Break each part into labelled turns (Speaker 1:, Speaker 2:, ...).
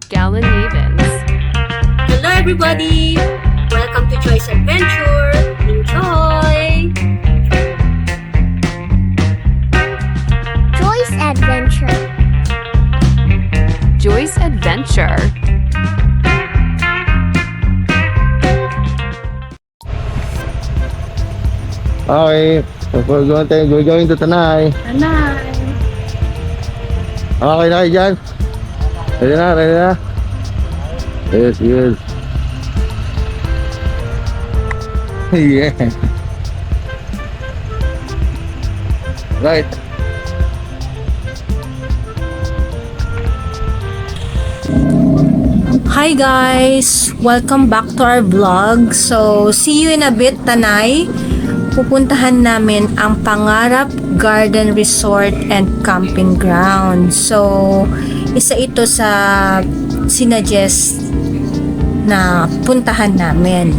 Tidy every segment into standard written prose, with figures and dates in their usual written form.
Speaker 1: Gallon Mavens.
Speaker 2: Hello everybody! Welcome to Joy's Adventure! Enjoy!
Speaker 3: Joy's Adventure.
Speaker 1: Joy's Adventure.
Speaker 4: Okay, so we're going to Tanay.
Speaker 2: Tanay!
Speaker 4: Okay na kayo dyan? Ready na, ready na? Yes, yes. Yeah. Right.
Speaker 2: Hi guys! Welcome back to our vlog. So, see you in a bit, Tanay. Pupuntahan namin ang Pangarap Garden Resort and Camping Ground. So, isa ito sa sinuggest na puntahan namin.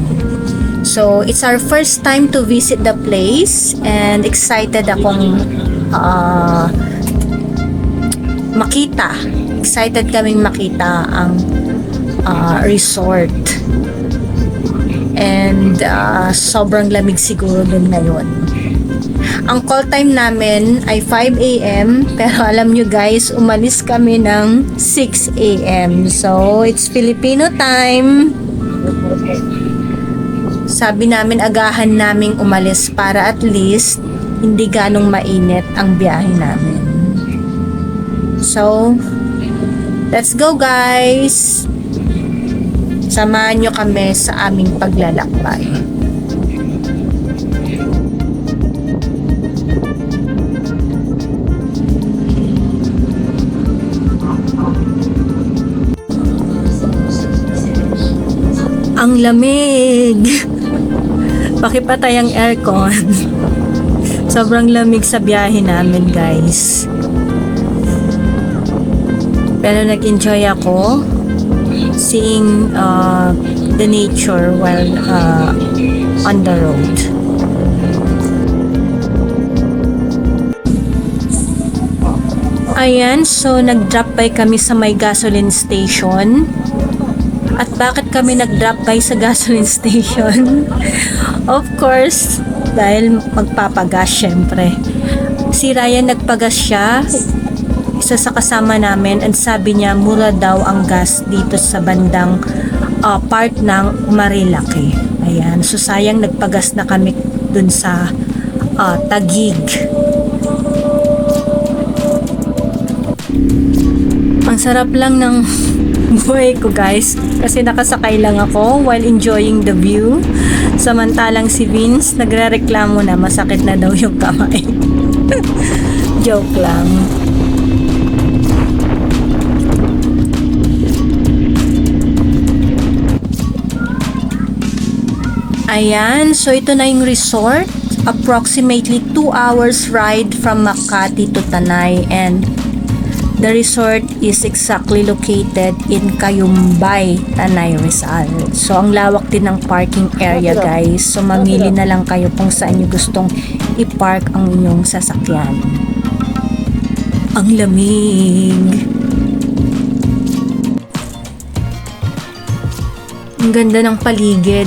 Speaker 2: So, it's our first time to visit the place and excited akong makita. Excited kaming makita ang resort. And sobrang lamig siguro dun ngayon. Ang call time namin ay 5 a.m. Pero alam nyo guys, umalis kami ng 6 a.m. So, it's Filipino time. Sabi namin, agahan naming umalis para at least hindi ganong mainit ang biyahe namin. So, let's go guys! Samahan nyo kami sa aming paglalakbay. Ang lamig! Pakipatay ang aircon. Sobrang lamig sa biyahe namin, guys. Pero nag-enjoy ako seeing the nature while on the road. Ayan, so nag-drop by kami sa may gasoline station. At bakit kami nag-drop by sa gasoline station? Of course, dahil magpapagas syempre. Si Ryan nagpagas siya, isa sa kasama namin, and sabi niya mura daw ang gas dito sa bandang part ng Marilaki. Ayan, so sayang nagpagas na kami dun sa Taguig. Ang sarap lang ng buhay ko guys, kasi nakasakay lang ako while enjoying the view. Samantalang si Vince nagrereklamo na masakit na daw yung kamay. Joke lang. Ayan, so ito na yung resort. Approximately 2 hours ride from Makati to Tanay, and the resort is exactly located in Cayumbay, Tanay, Rizal. So ang lawak din ng parking area guys. So mamili na lang kayo kung saan nyo gustong i-park ang inyong sasakyan. Ang lamig. Ang ganda ng paligid.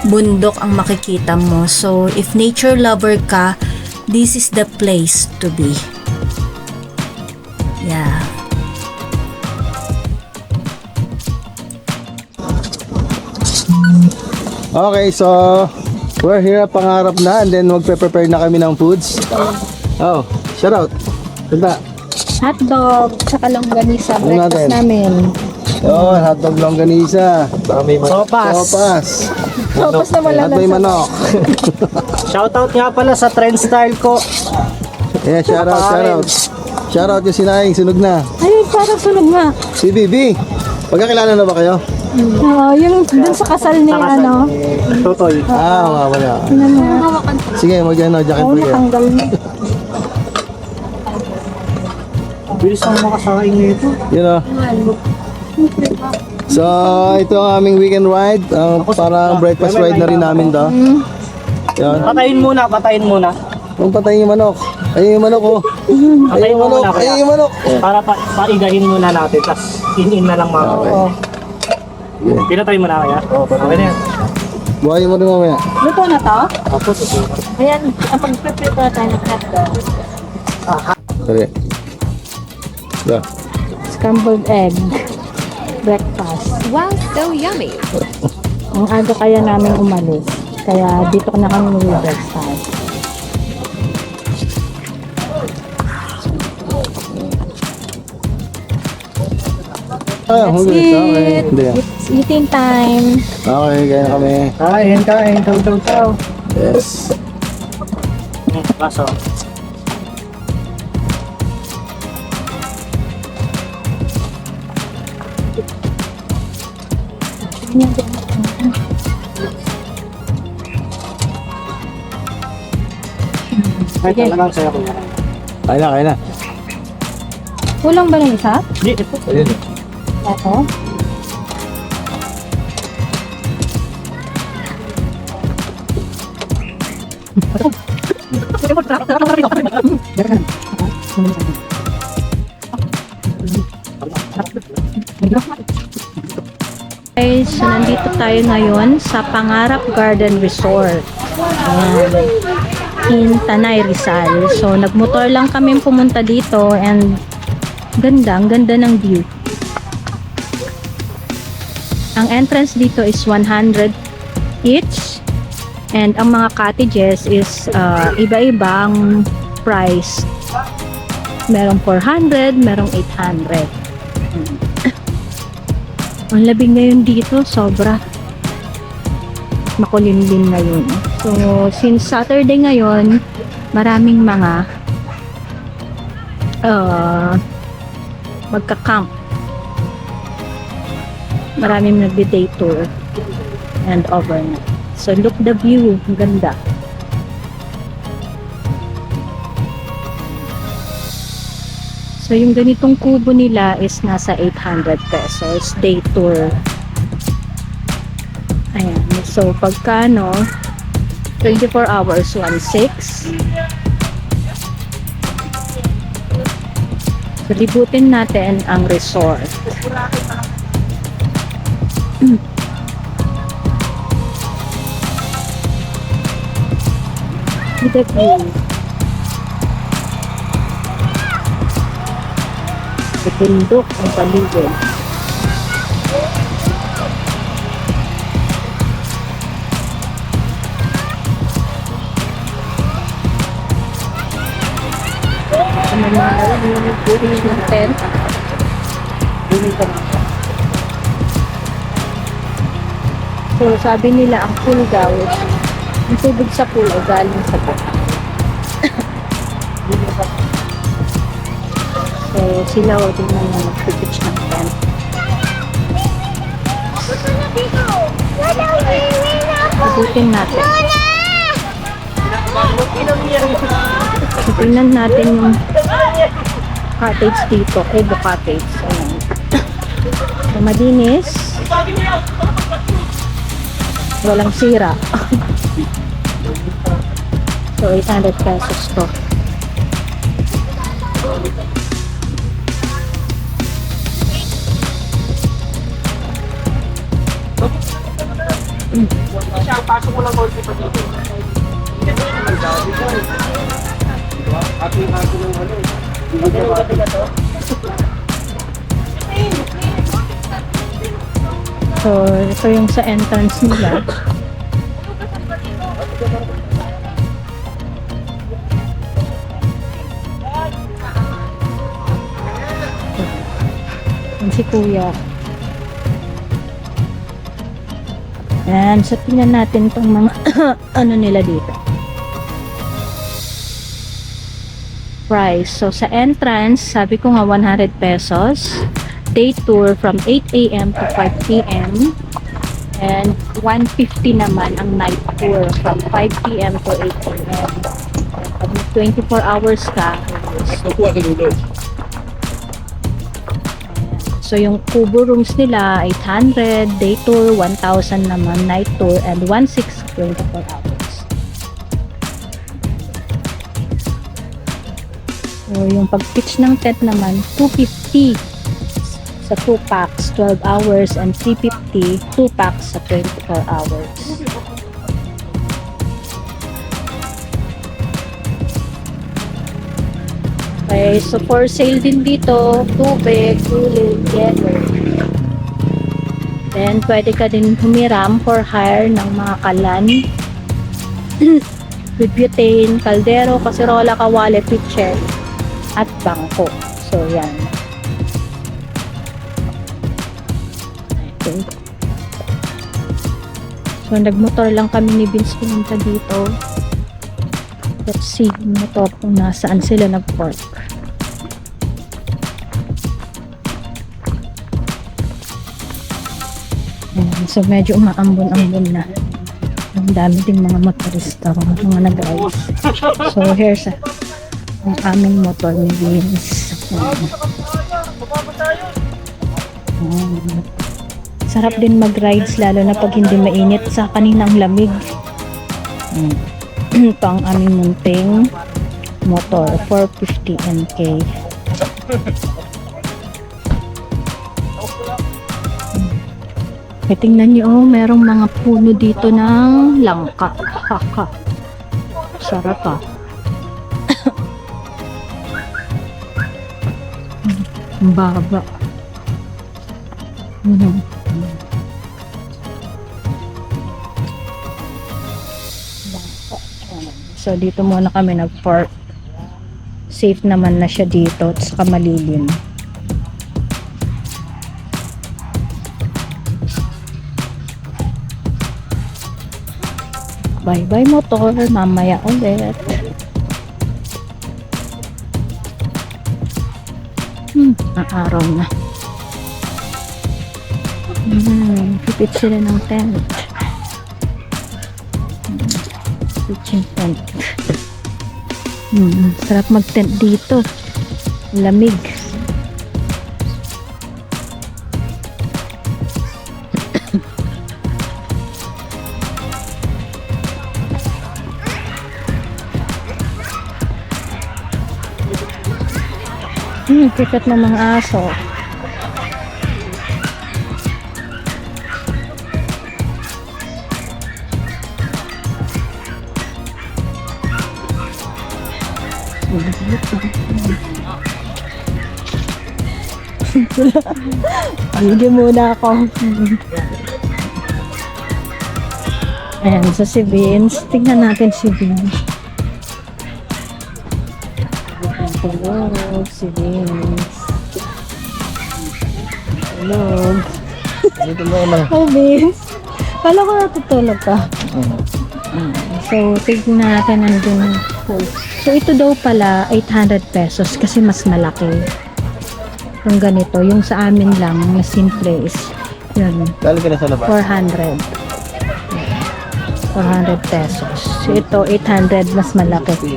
Speaker 2: Bundok ang makikita mo. So, if nature lover ka, this is the place to be. Yeah.
Speaker 4: Okay, so we're here at Pangarap na, and then magpe-prepare na kami ng foods. Oh, shout out. Punta.
Speaker 3: Hotdog, tsaka longganisa.
Speaker 4: Ano natin?
Speaker 3: Breakfast namin.
Speaker 4: Oh, hotdog longganisa.
Speaker 5: Sopas.
Speaker 4: Sopas.
Speaker 3: Tapos na wala
Speaker 4: At may manok.
Speaker 5: Shoutout nga pala sa trend style ko.
Speaker 4: Yeah, shout out, shout out. Shout out yung sinayang, sunog na.
Speaker 3: Ayun, parang sunog nga.
Speaker 4: Si Bibi. Pagkakilala na ba kayo?
Speaker 3: Oo, yung dun sa kasal ni ano.
Speaker 5: Tutoy.
Speaker 4: Ah, wala. Sige, mag-ano, jacket
Speaker 3: Oo,
Speaker 4: po kayo.
Speaker 3: natanggal na.
Speaker 5: Bilis ang makasakain nito.
Speaker 4: Yun o. So, ito ang aming weekend ride. Parang breakfast ride na rin namin to. Yan.
Speaker 5: Patayin muna.
Speaker 4: Kung patayin yung manok. Ayun yung manok oh. Ayun yung manok. Ayun yung manok.
Speaker 5: Para paigahin muna natin. Tas in na lang mga.
Speaker 4: Okay.
Speaker 3: Oo.
Speaker 4: Yeah.
Speaker 5: Pinatry mo na kaya? Oo, okay na yan.
Speaker 4: Buhayin mo rin mamaya.
Speaker 3: Luto na to?
Speaker 5: Ako, susunod.
Speaker 3: Ayan, pag-prepare tayo ng hotdog.
Speaker 4: Sorry. Yeah.
Speaker 3: Scrambled egg. Breakfast.
Speaker 1: Wow, so yummy.
Speaker 3: Ang aga kaya namin umalis. Kaya dito na kami mag-breakfast.
Speaker 4: Ah,
Speaker 3: That's
Speaker 4: huli ka. Okay.
Speaker 3: it.
Speaker 4: Hindi.
Speaker 3: It's eating time.
Speaker 4: Okay, kaya kami.
Speaker 5: Kain, kain. Daw.
Speaker 4: Yes.
Speaker 5: Baso. Ay, talagang saya ko yan.
Speaker 4: Kaya na, kaya na.
Speaker 3: Kulang ba ng isa?
Speaker 5: Hindi, ito.
Speaker 4: Ayun.
Speaker 3: Ako?
Speaker 2: Guys, so nandito tayo ngayon sa Pangarap Garden Resort. Ayan. In Tanay, Rizal. So, nagmotor lang kami pumunta dito and ang ganda ng view. Ang entrance dito is 100 each and ang mga cottages is iba-ibang price. Merong 400, merong 800. Ang labig ngayon dito, sobra. Makulimlim ngayon. So, since Saturday ngayon, maraming mga magka-camp. Maraming nagde-day tour and overnight. So, look the view. Ang ganda. So, yung ganitong kubo nila is nasa 800 pesos. Day tour. Ayan. So, pagka, 24 hours, 1.6. So, libutin natin ang resort. The view. Bundok ang paligid. Ano na yung puri ng tent? So, sabi nila ang pool daw, yung tubig sa pool ay galing sa pool. So, sila o din na mag-pitch ng tent. Sabutin natin. So, tingnan natin yung cottage dito. Edo Cottage. Ayan. So, madinis. Walang sira. So, 800 pesos to.
Speaker 5: Pasok mo lang konti pa dito.
Speaker 2: So, ito yung sa entrance nila. Yan si Kuya. Yan. So, tingnan natin itong mga ano nila dito. Price. So, sa entrance, sabi ko nga 100 pesos. Day tour from 8 a.m. to 5 p.m. And 150 naman ang night tour from 5 p.m. to 8 a.m. Pag 24 hours ka, so yung kubo rooms nila 800, day tour 1,000 naman, night tour and 1,600 24 hours. So yung pag-pitch ng tent naman 250.
Speaker 3: sa 2 packs, 12 hours, and 350, 2 packs sa 24 hours. Okay, so for sale din dito, tubig, uling, yellow. Then, pwede ka din humiram for hire ng mga kalan. With butane, kaldero, kaserola, kawali, pitcher, at bangko. So, yan. Okay. So, nagmotor lang kami ni Vince pumunta dito. Let's see yung motor kung nasaan sila nag-park. Ayan, so, medyo umaambon-ambon na. Ang dami ding mga motorista, mga nag-ayos. So, here's ang aming motor ni Vince. Sarap din mag-rides, lalo na pag hindi mainit. Sa kaninang lamig. Ito ang aming munting motor, 450 NK. Tingnan niyo, merong mga puno dito ng langka. Sarap ah. Ang baba. So, dito muna kami nag-park. Safe naman na siya dito at saka malilim. Bye-bye motor. Mamaya ulit. Ang araw na. Pipit sila ng tent. Pitching tent. Sarap mag-tent dito. Lamig. Pikat ng mga aso. Video muna ako. Ayan, so si Vince. Tingnan natin si Vince. Tulog si Vince. Tulog.
Speaker 4: Dito mo lang.
Speaker 3: Hi Vince. Kala ko natutulog ka. So, tignan natin nandun. So, ito daw pala 800 pesos kasi mas malaki. Yung ganito, yung sa amin lang na simple is yun,
Speaker 4: Dali ka na sa labas.
Speaker 3: 400 pesos. So, ito 800 mas malaki.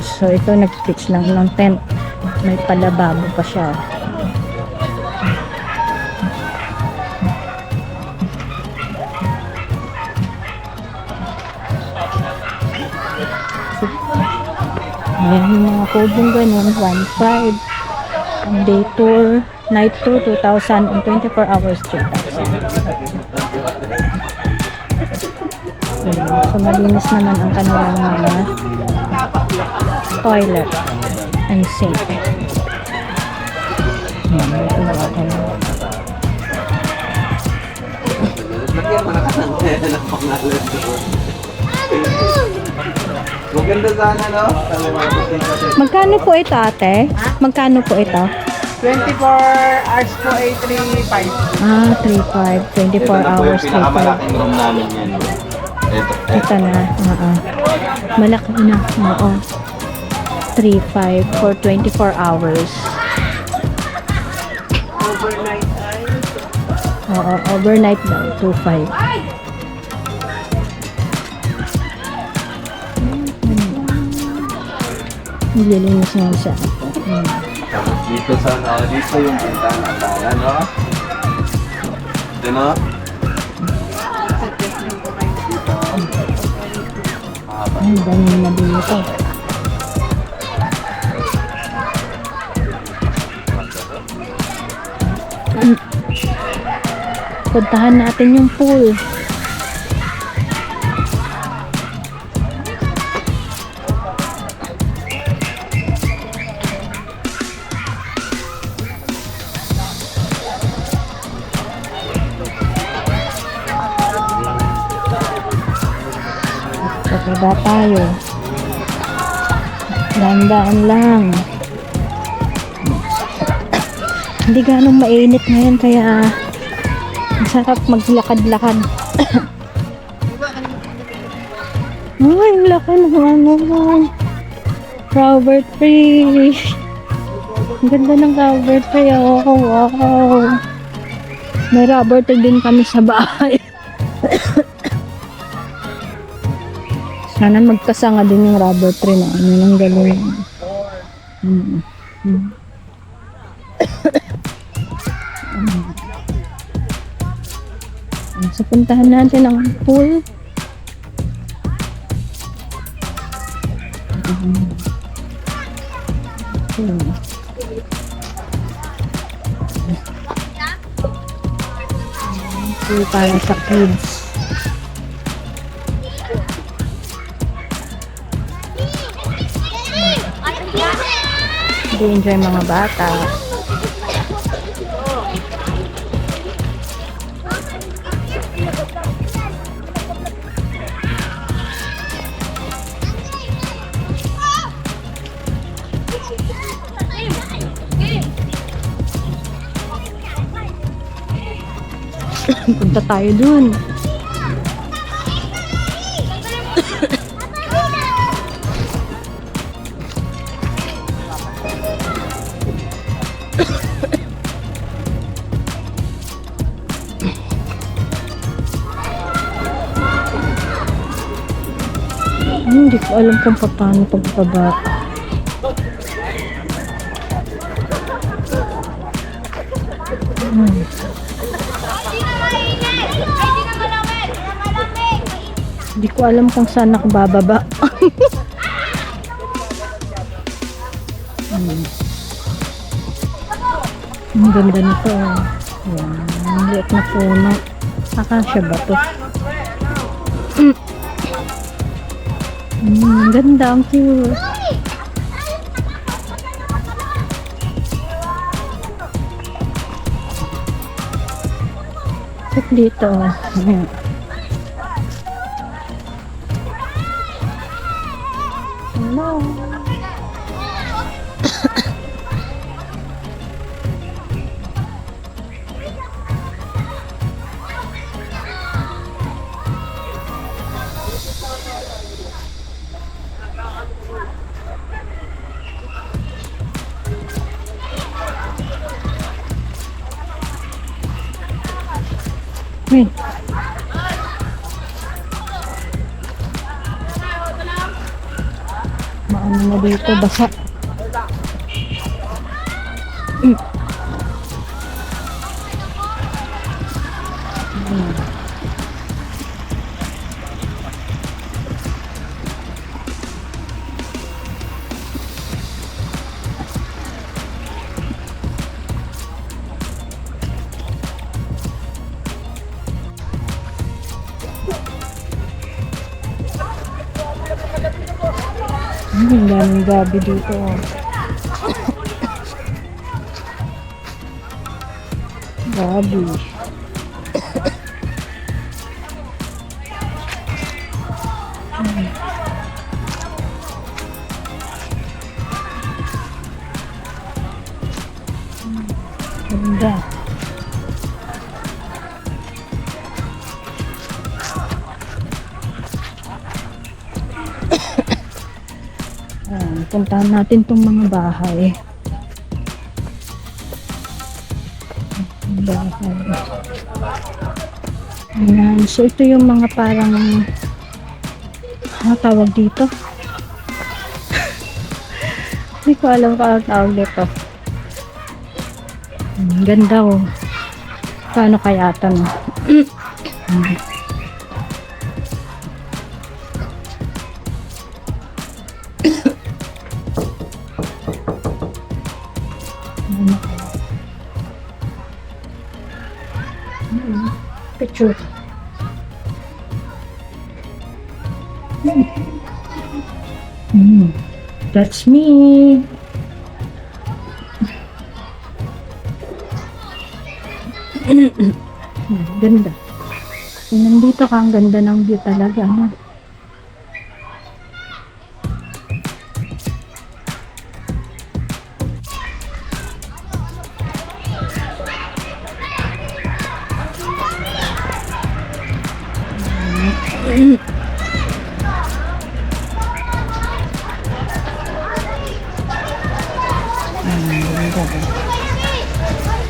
Speaker 3: So, ito nag-pitch lang ng tent. May palababo pa siya. Ayan yung mga kubong ganun, 1.5. Ang day tour, night tour, 2,000. And 24 hours, 3,000. So, malinis naman ang kanilang mga toilet and sink.
Speaker 4: Maganda sana, no?
Speaker 3: Magkano po ito, ate? Magkano po ito?
Speaker 5: 24 hours po ay 3.5.
Speaker 3: 3.5. 24 hours, 3.5.
Speaker 4: room namin yan.
Speaker 3: Ito na. Malaki na. Oo. 3.5 for 24 hours.
Speaker 5: Overnight ay?
Speaker 3: Oo, overnight daw. 2.5. Nililinis nga siya.
Speaker 4: Dito sa dito yung bintana tala, no? Ito, no?
Speaker 3: Ang dami na dito. Puntahan natin yung pool. Bababa tayo. Dahan-dahan lang. Hindi ganong mainit ngayon kaya masarap maglakad-lakad. Ay, ang laki ng ano. Rubber tree. Ang ganda ng rubber tree. Oh, wow. May rubber tree din kami sa bahay. Sana magkasanga din yung rubber tree na ano lang galing. So, puntahan natin ang pool. Pool para sa kids. Enjoy mga bata. Punta tayo dun. Hindi ko alam kung paano pagbaba. Hindi ko alam kung saan nakabababa. Ang ganda nito. Yan. Ang liit na puno. Akasya ba to? Ang ganda. Ang cute. Check dito. Ayan. Hello. Wait. Maano na dito, basa. Ang daming gabi dito. Gabi. Ganda. Puntahan natin tong mga bahay. Ayan. So, ito yung mga parang ano tawag dito? Hindi ko alam kung ano tawag dito. Ganda oh. Paano kaya ito no? picture. That's me. Ganda. Kung nandito ka, ang ganda ng view talaga. No?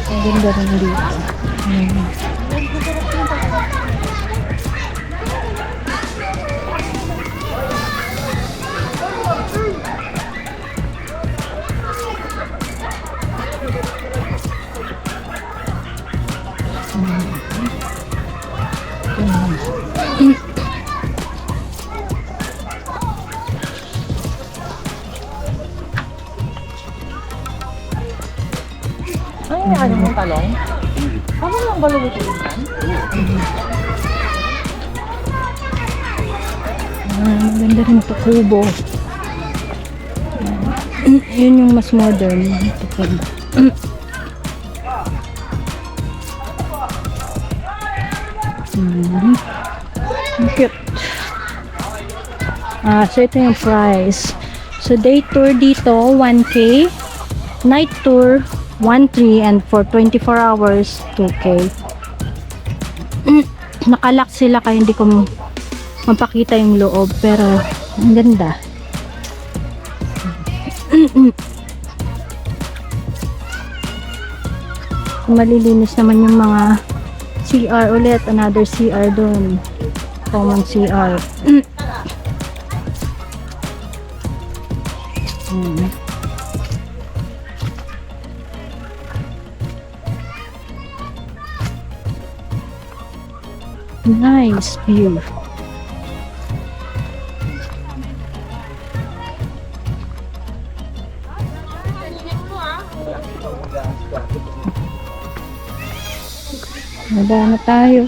Speaker 3: Ang ganda rin dito. Maganda rin ito, kubo. Yun yung mas modern. Ito kubo. Ang cute. So ito yung price. So day tour dito, 1K. Night tour, 1.3, and for 24 hours, 2K. Nakalock sila kaya hindi ko mapakita yung loob, pero ang ganda. Malilinis naman yung mga CR ulit, another CR doon, common CR. Nice view. Wala na tayo.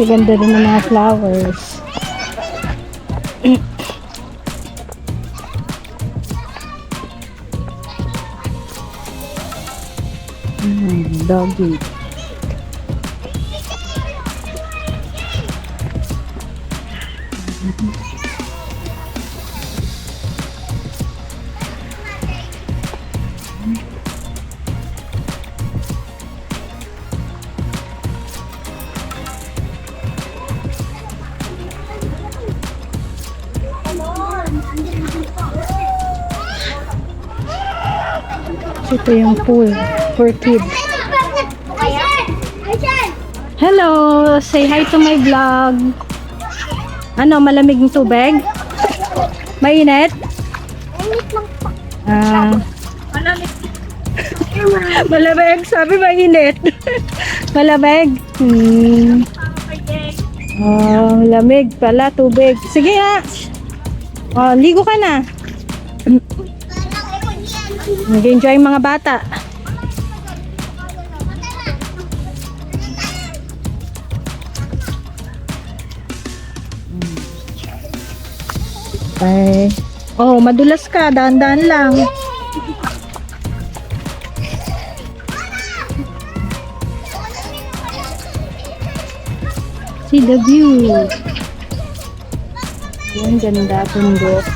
Speaker 3: Ganda rin ng mga flowers. Doggy. Ito yung pool for kids. Hello! Say hi to my vlog. Ano, malamig ng tubig? Mainit? Malamig. Malamig. Sabi mainit. Malamig. Oh, lamig pala, tubig. Sige ha. Oh, ligo ka na. Nag-enjoy yung mga bata. Okay. Oh, madulas ka. Dahan-dahan lang. See the view. Yan, ganda. Tundok.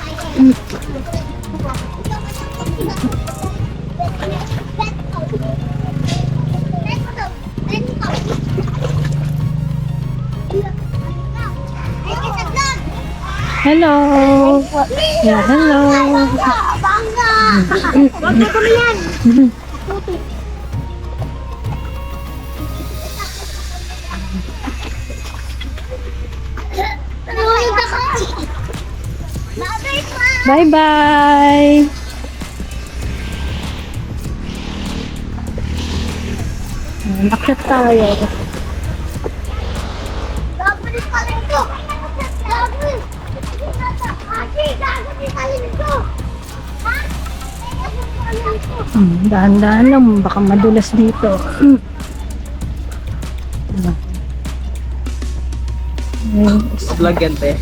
Speaker 3: Hello. Yeah, hello. Wag mo kami yan. Bye-bye. Nakit tayo. Dahan-dahan lang, baka madulas dito.
Speaker 5: Vlog yan, te.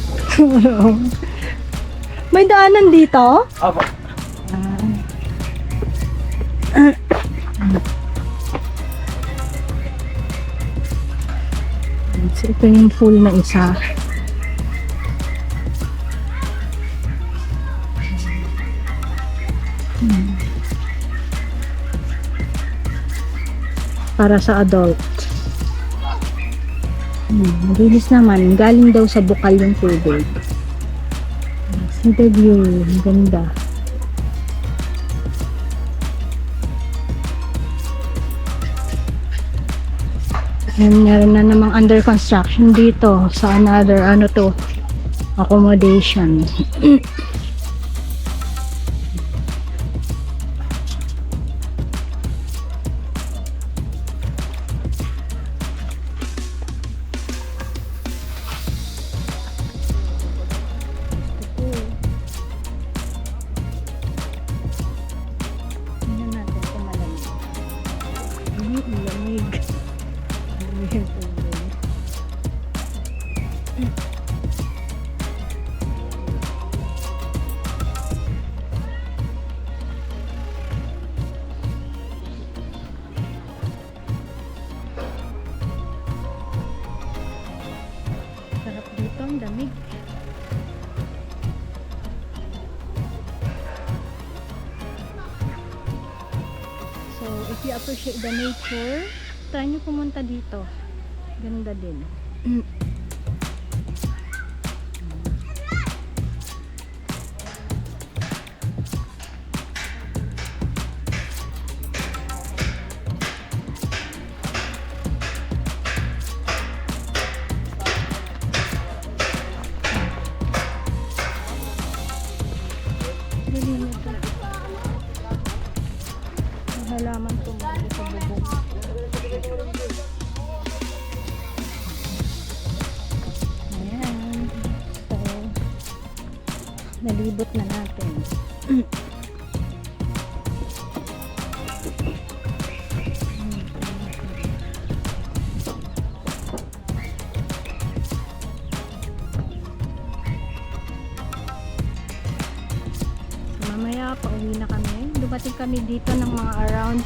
Speaker 3: May daanan dito?
Speaker 5: Opo.
Speaker 3: So, ito yung full na isa. Para sa adult. Mabilis naman. Galing daw sa bukal yung tubig. See the view. Ang ganda. And meron na namang under construction dito sa another accommodation. Tingnan natin kung malamig. Lamig. Sarap dito, ang damig. So, if you appreciate the nature, try nyo pumunta dito. Ganda din. Malinis na. Ang halaman tumalo sa bubong. Ayan. So, nalibot na natin. Mamaya, pauwi na kami. Dumating kami dito ng mga around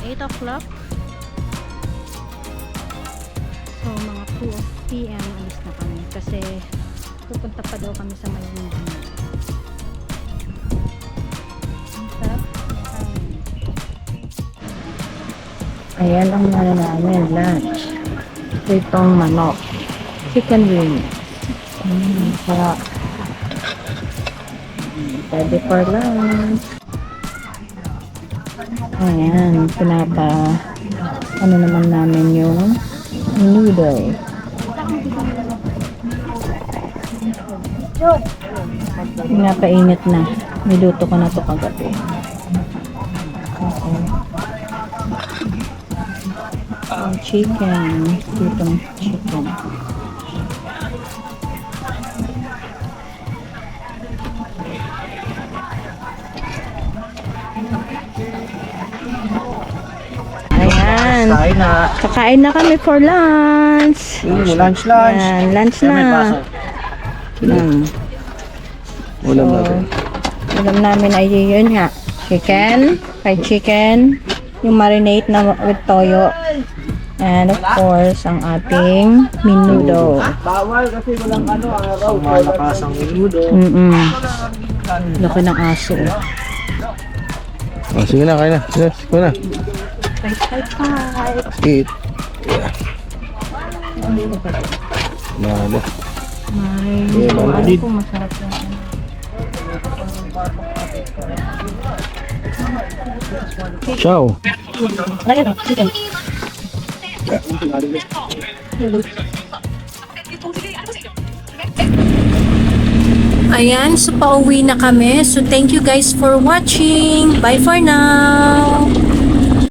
Speaker 3: 8 o'clock. So, mga 2 p.m. alis na kami. Kasi, pupunta pa daw kami sa Maynila. Ang sarap. Ayan ang nana namin, lunch. Itong manok. Chicken wings. Sarap. Ready for lunch. Ayan, ano naman namin yung noodle. Pinapainit na. Niluto ko na to kagabi. Okay. Ang chicken. Itong chicken. Ayan.
Speaker 5: Kain na.
Speaker 3: Kakain na kami for lunch.
Speaker 5: Lunch.
Speaker 3: Ayan, lunch na.
Speaker 4: Ulam natin.
Speaker 3: Ulam namin ay yun nga. Chicken, fried chicken, yung marinate na with toyo. And of course, ang ating menudo.
Speaker 5: Bawal kasi walang araw. Malakas ang menudo.
Speaker 3: Laki ng aso.
Speaker 4: Oh, sige na, kain na. Yes, kain na. Eat. Yeah. Malo.
Speaker 3: Ay, ko masarap yan.
Speaker 4: Ciao.
Speaker 2: Ayan, so pauwi na kami. So thank you guys for watching. Bye for now.